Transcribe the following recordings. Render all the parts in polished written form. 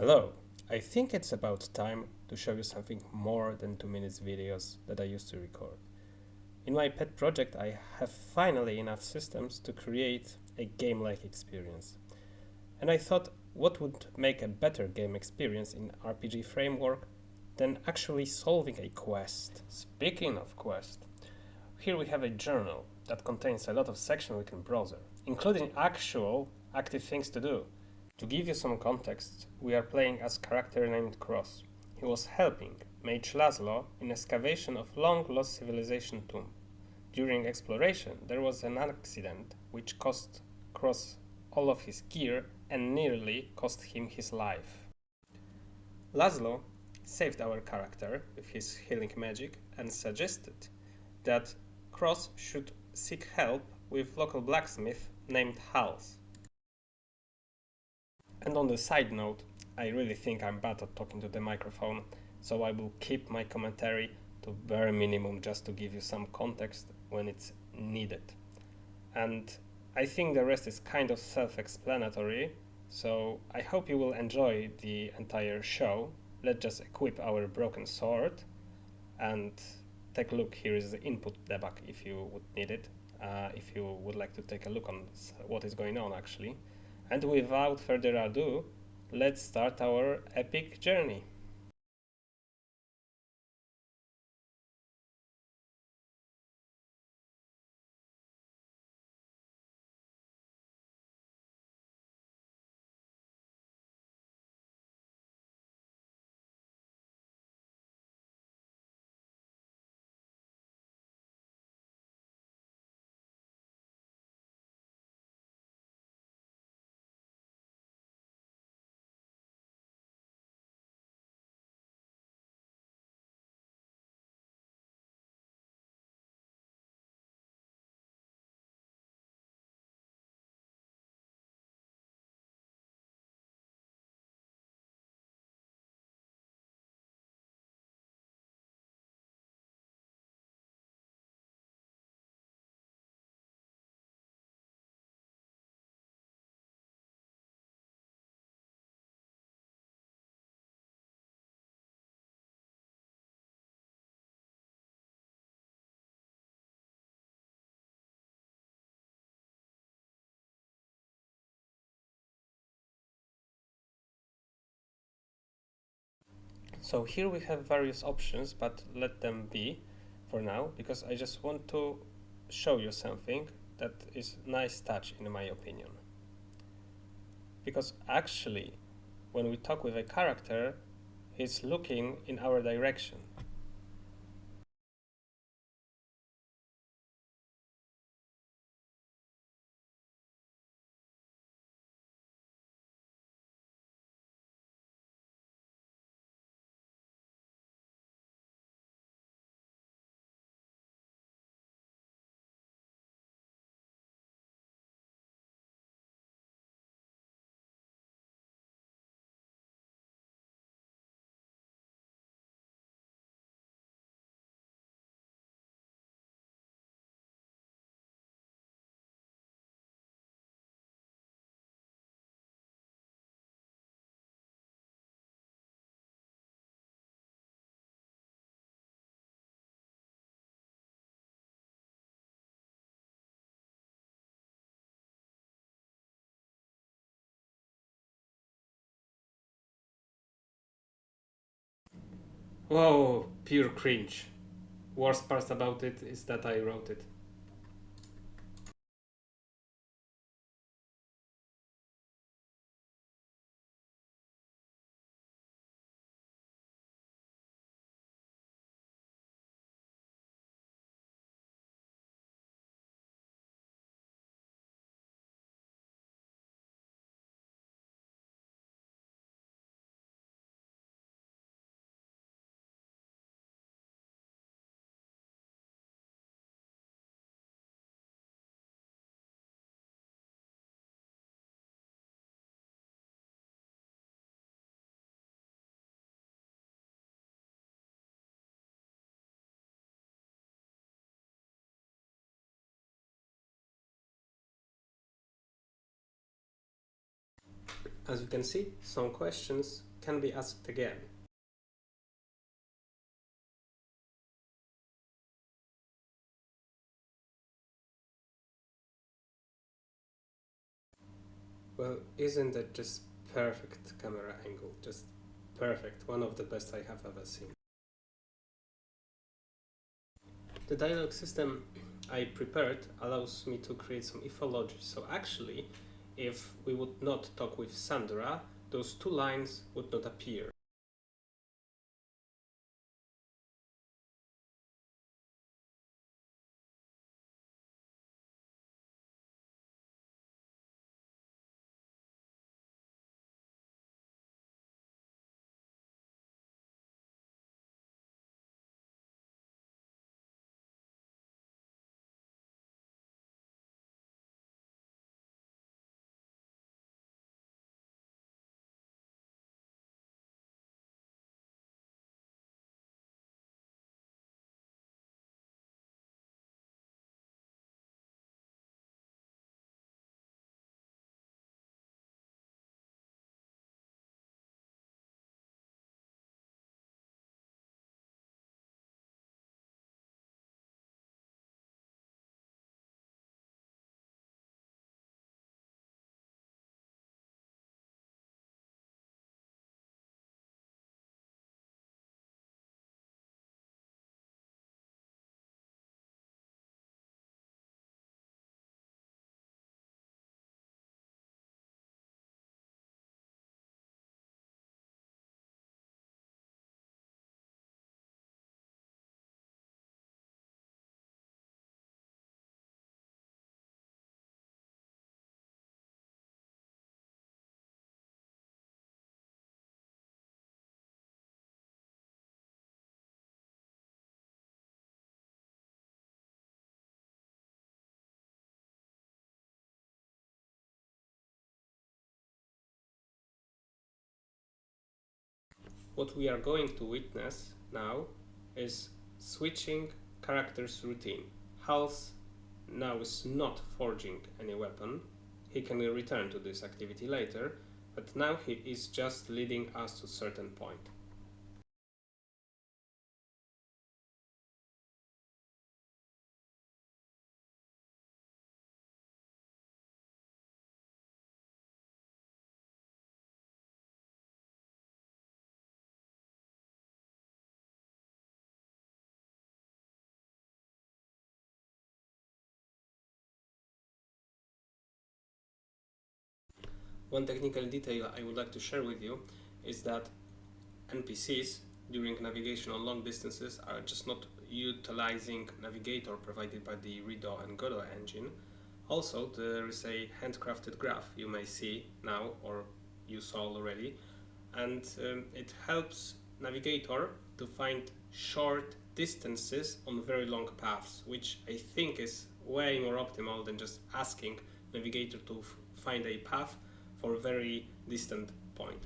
Hello, I think it's about time to show you something more than 2 minutes videos that I used to record. In my pet project I have finally enough systems to create a game-like experience. And I thought what would make a better game experience in RPG framework than actually solving a quest. Speaking of quest, here we have a journal that contains a lot of sections we can browse, including actual active things to do. To give you some context, we are playing as character named Cross. He was helping Mage Laszlo in excavation of long-lost civilization tomb. During exploration, there was an accident which cost Cross all of his gear and nearly cost him his life. Laszlo saved our character with his healing magic and suggested that Cross should seek help with local blacksmith named Hals. And on the side note, I really think I'm bad at talking to the microphone, so I will keep my commentary to bare minimum just to give you some context when it's needed. And I think the rest is kind of self-explanatory, so I hope you will enjoy the entire show. Let's just equip our broken sword and take a look. Here is the input debug if you would need it, if you would like to take a look on what is going on actually. And without further ado, let's start our epic journey. So here we have various options, but let them be for now, because I just want to show you something that is nice touch in my opinion. Because actually, when we talk with a character, he's looking in our direction. Whoa, pure cringe. Worst part about it is that I wrote it. As you can see, some questions can be asked again. Well, isn't that just perfect camera angle? Just perfect, one of the best I have ever seen. The dialogue system I prepared allows me to create some ethology. So actually, if we would not talk with Sandra, those two lines would not appear. What we are going to witness now is switching characters routine. Hals now is not forging any weapon. He can return to this activity later, but now he is just leading us to a certain point. One technical detail I would like to share with you is that NPCs during navigation on long distances are just not utilizing navigator provided by the Redot and Godot engine. Also, there is a handcrafted graph you may see now or you saw already, and it helps navigator to find short distances on very long paths, which I think is way more optimal than just asking navigator to find a path for a very distant point.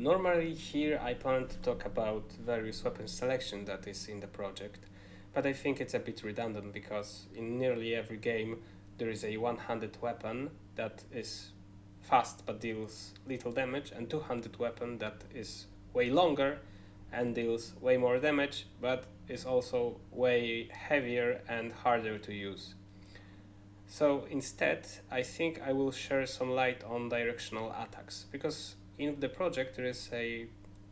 Normally here I plan to talk about various weapon selection that is in the project, but I think it's a bit redundant because in nearly every game there is a one-handed weapon that is fast but deals little damage, and two-handed weapon that is way longer and deals way more damage, but is also way heavier and harder to use. So instead, I think I will share some light on directional attacks, because in the project there is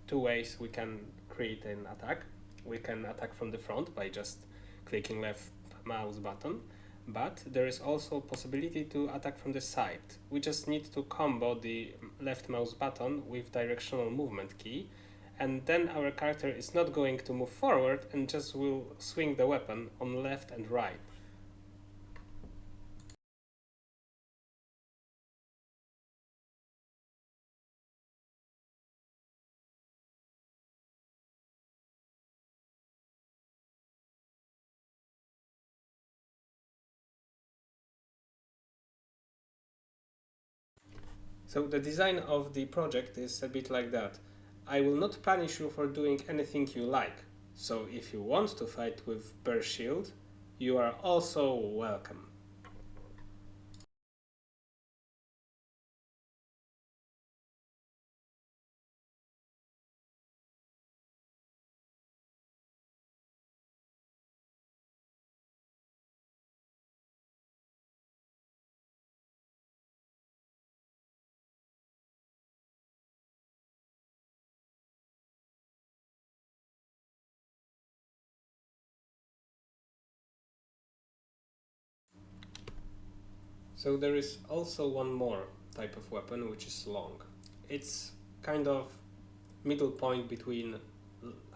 two ways we can create an attack. We can attack from the front by just clicking left mouse button, but there is also possibility to attack from the side. We just need to combo the left mouse button with directional movement key, and then our character is not going to move forward and just will swing the weapon on left and right. So the design of the project is a bit like that. I will not punish you for doing anything you like. So if you want to fight with bare shield, you are also welcome. So there is also one more type of weapon which is long. It's kind of middle point between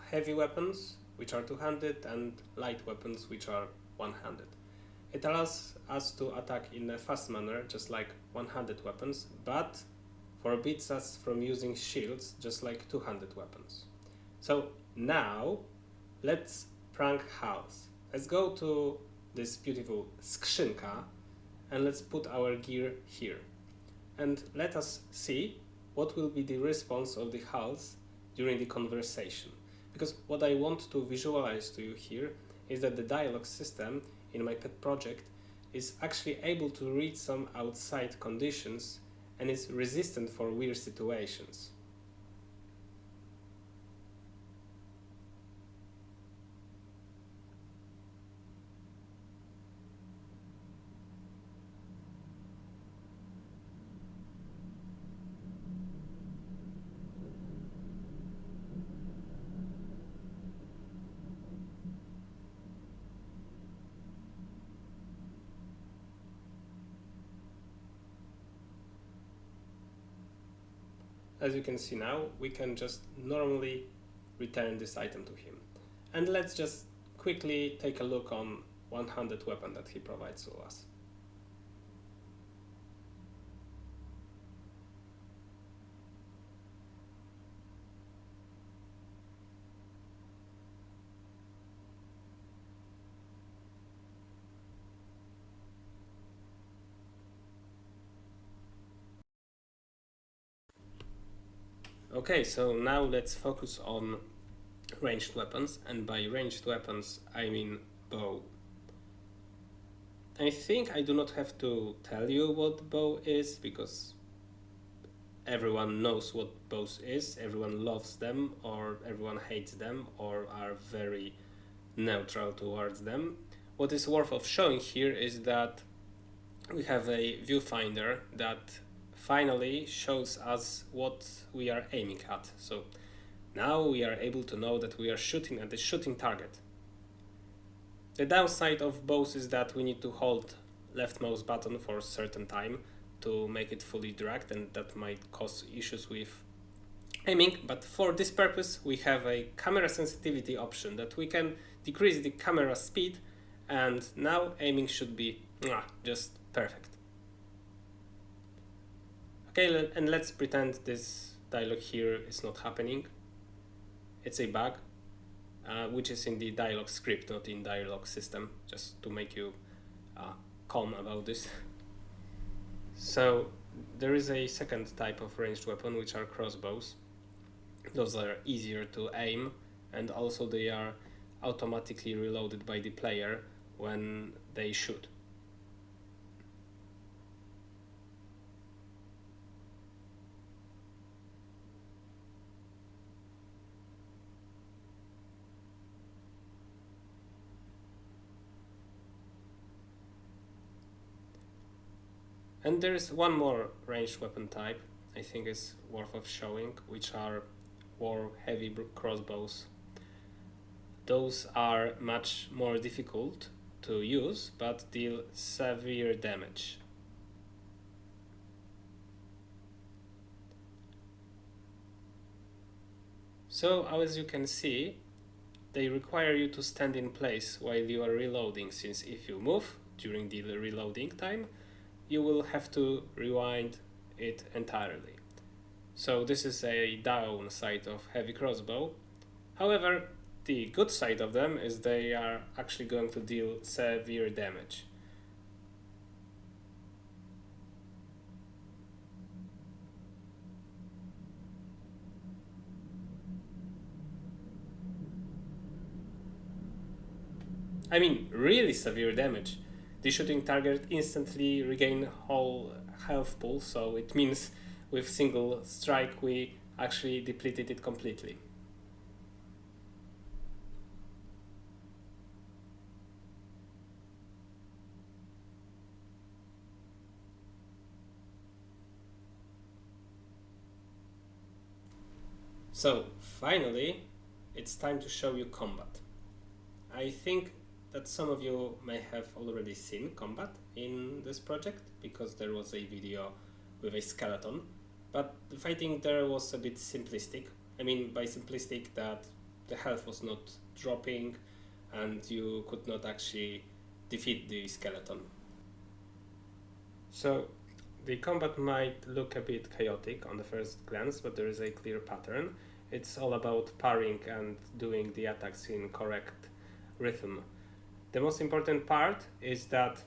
heavy weapons, which are two-handed, and light weapons, which are one-handed. It allows us to attack in a fast manner, just like one-handed weapons, but forbids us from using shields, just like two-handed weapons. So now, let's prank House. Let's go to this beautiful skrzynka and let's put our gear here. And let us see what will be the response of the House during the conversation. Because what I want to visualize to you here is that the dialogue system in my pet project is actually able to read some outside conditions and is resistant for weird situations. As you can see now, we can just normally return this item to him. And let's just quickly take a look on one-handed weapon that he provides to us. Okay, so now let's focus on ranged weapons, and by ranged weapons I mean bow. I think I do not have to tell you what bow is, because everyone knows what bows is, everyone loves them, or everyone hates them, or are very neutral towards them. What is worth of showing here is that we have a viewfinder that finally shows us what we are aiming at. So now we are able to know that we are shooting at a shooting target. The downside of bows is that we need to hold left mouse button for a certain time to make it fully direct, and that might cause issues with aiming, but for this purpose we have a camera sensitivity option that we can decrease the camera speed, and now aiming should be just perfect. Okay, and let's pretend this dialogue here is not happening. It's a bug, which is in the dialogue script, not in dialogue system, just to make you calm about this. So there is a second type of ranged weapon, which are crossbows. Those are easier to aim, and also they are automatically reloaded by the player when they shoot. And there is one more ranged weapon type I think is worth of showing, which are war heavy crossbows. Those are much more difficult to use but deal severe damage. So as you can see, they require you to stand in place while you are reloading, since if you move during the reloading time, you will have to rewind it entirely. So this is a downside of heavy crossbow. However, the good side of them is they are actually going to deal severe damage. I mean, really severe damage. The shooting target instantly regain whole health pool, so it means with single strike we actually depleted it completely. So finally, it's time to show you combat. I think that some of you may have already seen combat in this project because there was a video with a skeleton, but the fighting there was a bit simplistic. I mean by simplistic that the health was not dropping and you could not actually defeat the skeleton. So the combat might look a bit chaotic on the first glance, but there is a clear pattern. It's all about parrying and doing the attacks in correct rhythm. The most important part is that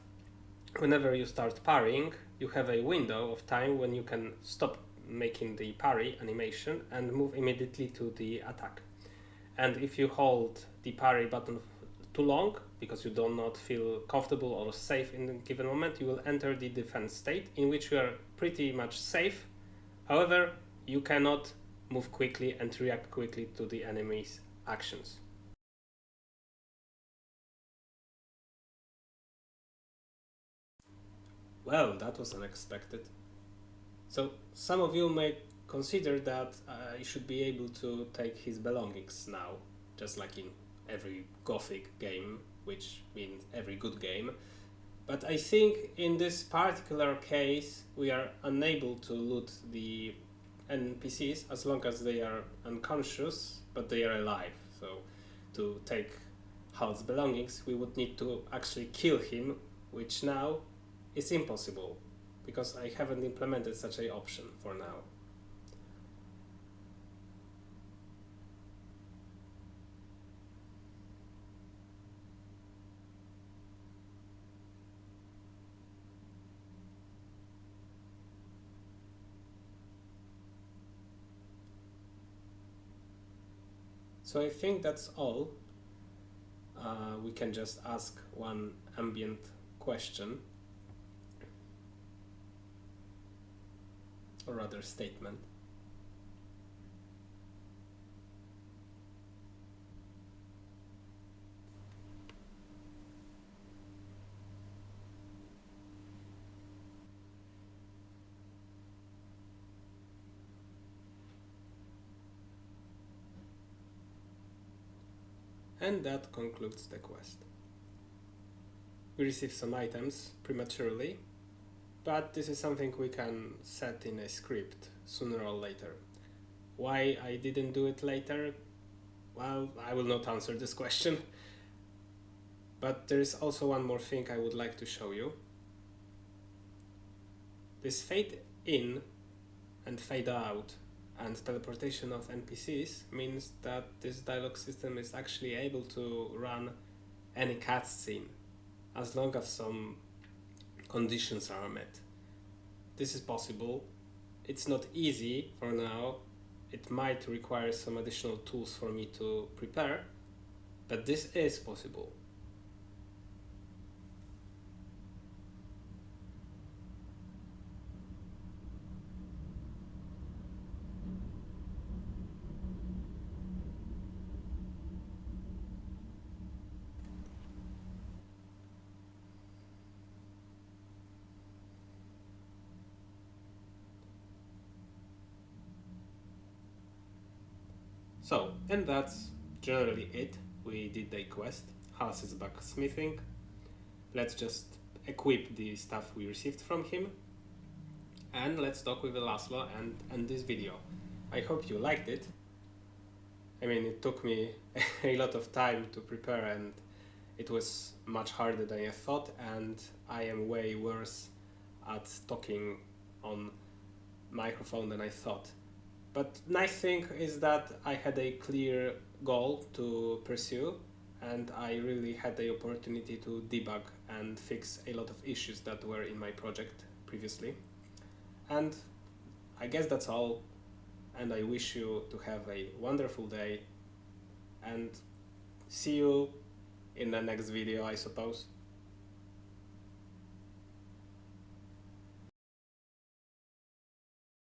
whenever you start parrying, you have a window of time when you can stop making the parry animation and move immediately to the attack. And if you hold the parry button too long, because you do not feel comfortable or safe in a given moment, you will enter the defense state in which you are pretty much safe. However, you cannot move quickly and react quickly to the enemy's actions. Well, that was unexpected. So some of you may consider that I should be able to take his belongings now, just like in every Gothic game, which means every good game. But I think in this particular case, we are unable to loot the NPCs as long as they are unconscious, but they are alive. So to take Hal's belongings, we would need to actually kill him, which now is impossible because I haven't implemented such an option for now. So I think that's all. We can just ask one ambient question, or rather statement. And that concludes the quest. We received some items prematurely, but this is something we can set in a script sooner or later. Why I didn't do it later? Well, I will not answer this question. But there is also one more thing I would like to show you. This fade in and fade out and teleportation of NPCs means that this dialogue system is actually able to run any cutscene as long as some conditions are met. This is possible. It's not easy for now, it might require some additional tools for me to prepare, but this is possible. So, and that's generally it. We did the quest. Hans is blacksmithing. Let's just equip the stuff we received from him. And let's talk with Laszlo and end this video. I hope you liked it. I mean, it took me a lot of time to prepare and it was much harder than I thought, and I am way worse at talking on microphone than I thought. But nice thing is that I had a clear goal to pursue, and I really had the opportunity to debug and fix a lot of issues that were in my project previously. And I guess that's all, and I wish you to have a wonderful day, and see you in the next video, I suppose.